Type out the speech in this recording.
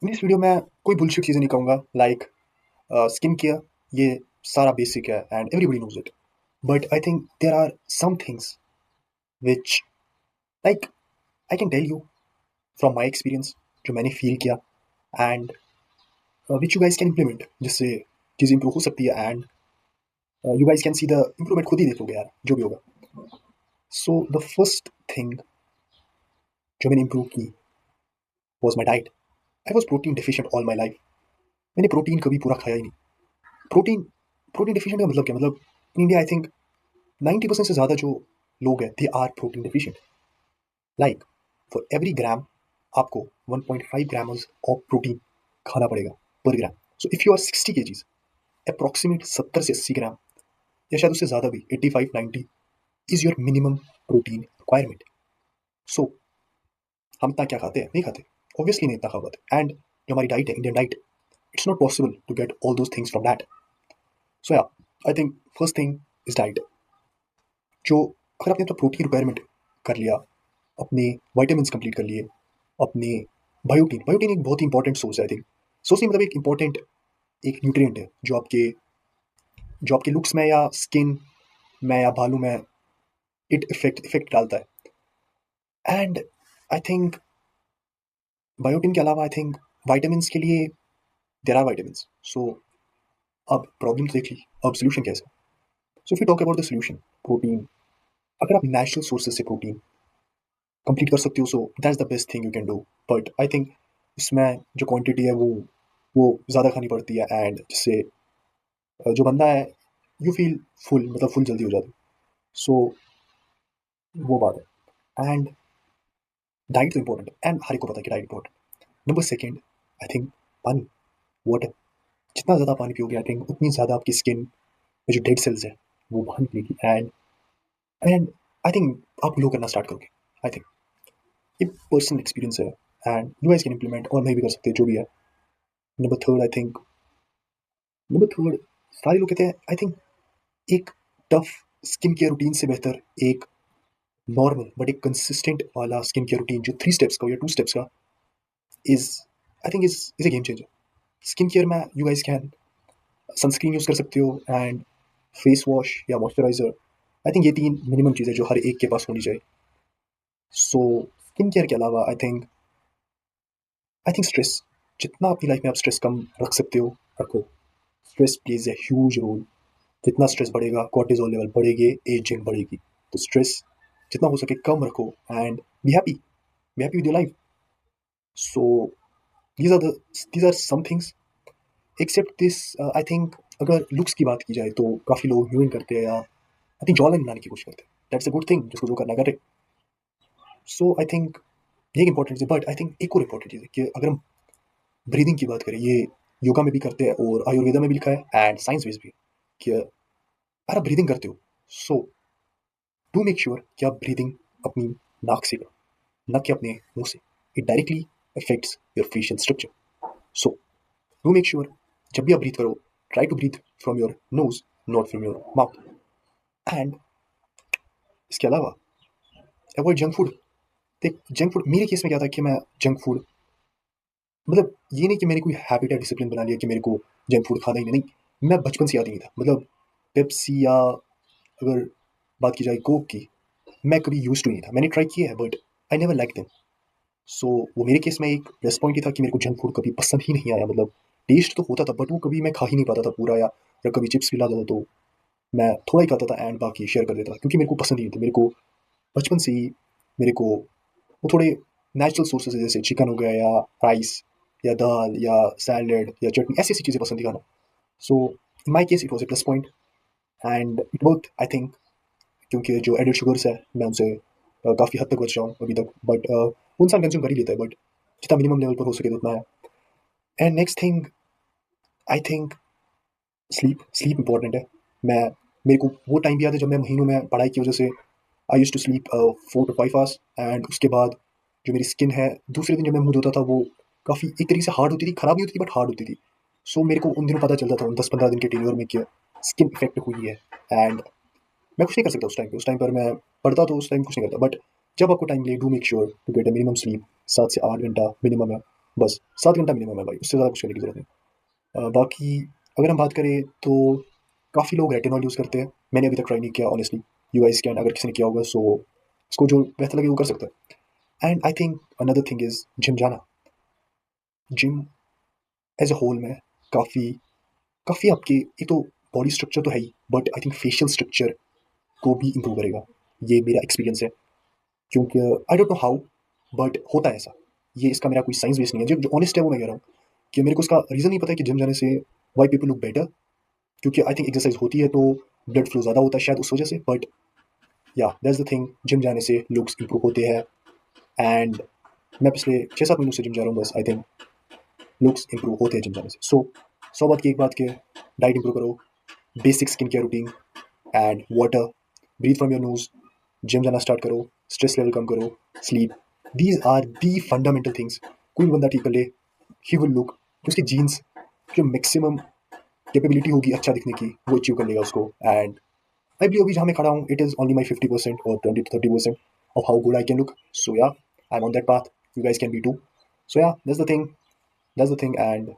इन इस वीडियो में कोई बुलशिट चीज़ें नहीं कहूँगा लाइक स्किन केयर ये सारा बेसिक है and everybody knows it but I think there are some things which like I can tell you from my experience जो मैंने फील किया and which you guys can implement जिससे चीज़ improve हो सकती है and you guys can see the improvement खुद ही देखोगे यार जो भी होगा सो द फर्स्ट थिंग जो मैंने इम्प्रूव की was my diet I was protein deficient all my life मैंने प्रोटीन कभी पूरा खाया ही नहीं प्रोटीन प्रोटीन डिफिशियंट का मतलब क्या मतलब इन इंडिया आई थिंक 90% से ज़्यादा जो लोग हैं they are protein deficient like for every gram आपको 1.5 ग्राम्स ऑफ प्रोटीन खाना पड़ेगा पर gram so if you are 60 kgs approximate 70 से 80 ग्राम या शायद उससे ज़्यादा भी 85-90 is your minimum protein requirement so हम इतना क्या खाते हैं नहीं खाते ऑब्वियसली नहीं इतना खा पाते एंड जो हमारी डाइट है Indian diet it's not possible to get all those things from that so या I think first thing is diet जो अगर आपने अपना प्रोटीन रिक्वायरमेंट कर लिया अपने वाइटामिन कंप्लीट कर लिए अपने बायोटीन बायोटीन एक बहुत ही इंपॉर्टेंट सोर्स है आई थिंक सोर्स नहीं मतलब एक इंपॉर्टेंट एक न्यूट्रिएंट है जो आपके लुक्स में या स्किन में या बालों में इट इफेक्ट डालता है एंड आई थिंक बायोटीन के अलावा आई थिंक वाइटामिन के लिए देर आर वाइटामिन सो अब प्रॉब्लम तो देख ली अब सोल्यूशन कैसे so if you talk about the solution protein अगर आप नेचुरल सोर्सेज से प्रोटीन कंप्लीट कर सकते हो so that's the best thing you can do but I think इसमें जो क्वांटिटी है वो ज़्यादा खानी पड़ती है एंड जिससे जो बंदा है यू फील फुल मतलब फुल जल्दी हो जाती सो वो बात है एंड डाइट तो इंपॉर्टेंट है एंड हर एक को पता है कि diet important number second I think पानी वाटर जितना ज़्यादा पानी पियोगे आई थिंक उतनी ज़्यादा आपकी स्किन में जो डेड सेल्स है वो बाहर निकलेगी एंड आई थिंक आप ग्लो करना स्टार्ट करोगे आई थिंक ये पर्सनल एक्सपीरियंस है and you guys can implement और नहीं भी कर सकते जो भी है number third I think number third सारे लोग कहते हैं आई थिंक एक टफ स्किन केयर रूटीन से बेहतर एक नॉर्मल बट एक कंसिस्टेंट वाला स्किन केयर रूटीन जो 3 steps का या 2 steps का is I think is a game changer skin care में you guys can sunscreen use कर सकते हो एंड फेस वॉश या मॉइस्चराइजर आई थिंक ये 3 मिनिमम चीज़ें जो हर एक के पास होनी चाहिए सो स्किन केयर के अलावा आई थिंक स्ट्रेस जितना अपनी लाइफ में आप स्ट्रेस कम रख सकते हो रखो stress plays a huge role जितना स्ट्रेस बढ़ेगा कॉर्टिजोल लेवल बढ़ेगी एजिंग बढ़ेगी तो स्ट्रेस जितना हो सके कम रखो and be happy with your life so these are some things except this I think अगर लुक्स की बात की जाए तो काफ़ी लोग यूं करते हैं या आई थिंक जॉ लाइन बनाने की कोशिश करते हैं दैट्स अ गुड थिंग जिसको जो करना करे सो आई थिंक ये एक important cheese but I think एक और इंपॉर्टेंट चीज़ है कि अगर हम ब्रीदिंग की बात करें ये योगा में भी करते हैं और आयुर्वेदा में भी लिखा है एंड साइंस बेस भी है कि अगर आप ब्रीदिंग करते हो सो डू मेक श्योर कि आप ब्रीदिंग अपनी नाक से करो न कि अपने मुंह से it directly affects your facial structure so do make sure जब भी आप ब्रीथ करो try to breathe from your nose not from your mouth and इसके अलावा अवॉइड जंक फूड देख जंक फूड मेरे केस में क्या था कि मैं जंक फूड मतलब ये नहीं कि मैंने कोई हैबिट या डिसिप्लिन बना लिया कि मेरे को जंक फूड खाना ही नहीं मैं बचपन से याद ही नहीं था मतलब पेप्सी या अगर बात की जाए कोक की मैं कभी यूज टू नहीं था मैंने ट्राई किया है but I never like them so वो मेरे केस में एक प्लस पॉइंट ही था कि मेरे को जंक फूड कभी पसंद ही नहीं आया मतलब टेस्ट तो होता था बट वो कभी मैं खा ही नहीं पाता था पूरा या अगर कभी चिप्स भी ला देता तो मैं थोड़ा ही खाता था एंड बाकी शेयर कर देता था क्योंकि मेरे को पसंद ही नहीं था मेरे को बचपन से ही मेरे को वो थोड़े नेचुरल सोर्सेज जैसे चिकन हो गया या राइस या दाल या सैलड या चटनी ऐसी ऐसी चीज़ें पसंद थी खाना so in my case it was a plus point and it work I think क्योंकि जो एडेड शुगर्स है मैं उनसे काफ़ी हद तक बच रहा हूँ अभी तक बट वो इंसान कंज्यूम कर ही लेता है बट जितना मिनिमम लेवल पर हो सके तो उतना है and next thing I think sleep sleep important है मैं मेरे को वो टाइम भी याद है जब मैं महीनों में पढ़ाई की वजह से I used to sleep 4 to 5 hours and उसके बाद जो मेरी स्किन है दूसरे दिन जब मैं मुंह धोता था वो काफ़ी एक तरीके से हार्ड होती थी खराब नहीं होती थी बट हार्ड होती थी सो मेरे को उन दिनों पता चलता था उन 10-15 दिन के टेन्योर में कि स्किन इफेक्ट हुई है एंड मैं कुछ नहीं कर सकता उस टाइम पर मैं पढ़ता तो उस टाइम कुछ नहीं करता बट जब आपको टाइम मिले do make sure to get a minimum sleep 7 से 8 घंटा मिनिमम है बस 7 घंटा मिनिमम है भाई, उससे ज़्यादा कुछ करने की ज़रूरत नहीं। बाकी अगर हम बात करें तो काफ़ी लोग रेटिनॉल यूज़ करते हैं, मैंने अभी तक ट्राई नहीं किया ऑनेस्टली। यू गाइस कैन, अगर किसी ने किया होगा सो उसको जो बेहतर लगे वो कर सकता है। And I think another thing is gym जाना। जिम एज अ होल में काफ़ी काफ़ी आपके एक तो बॉडी स्ट्रक्चर तो है ही, but I think facial structure को भी इम्प्रूव करेगा। ये मेरा एक्सपीरियंस है, क्योंकि I don't know how, but होता है ऐसा। ये इसका मेरा कोई साइंस बेस नहीं है, जो ऑनेस्ट है वो मैं कह रहा हूँ कि मेरे को इसका रीज़न नहीं पता है कि जिम जाने से वाई पीपल लुक बेटर, क्योंकि आई थिंक एक्सरसाइज होती है तो ब्लड फ्लो ज़्यादा होता है शायद उस वजह से। बट या दैट्स द थिंग, जिम जाने से लुक्स इंप्रूव होते हैं। एंड मैं पिछले 6-7 महीनों से जिम जा रहा हूँ, बस आई थिंक लुक्स इंप्रूव होते हैं जिम जाने से। सो 100 बात की एक बात के, डाइट इंप्रूव करो, basic skin care routine and water, breathe from your nose, gym जाना स्टार्ट करो, स्ट्रेस लेवल कम करो, sleep. These are the fundamental things. कोई भी बंदा ठीक कर ले, ही विल लुक, उसकी जीन्स जो मैक्सिमम कैपेबिलिटी होगी अच्छा दिखने की वो अचीव कर लेगा उसको। एंड आई बिलीव अभी जहाँ मैं खड़ा हूँ इट इज़ ओनली माई 50% और 20 to 30% of how good I can look. So या, I am on that path, you guys can be too. So yeah, that's the thing, and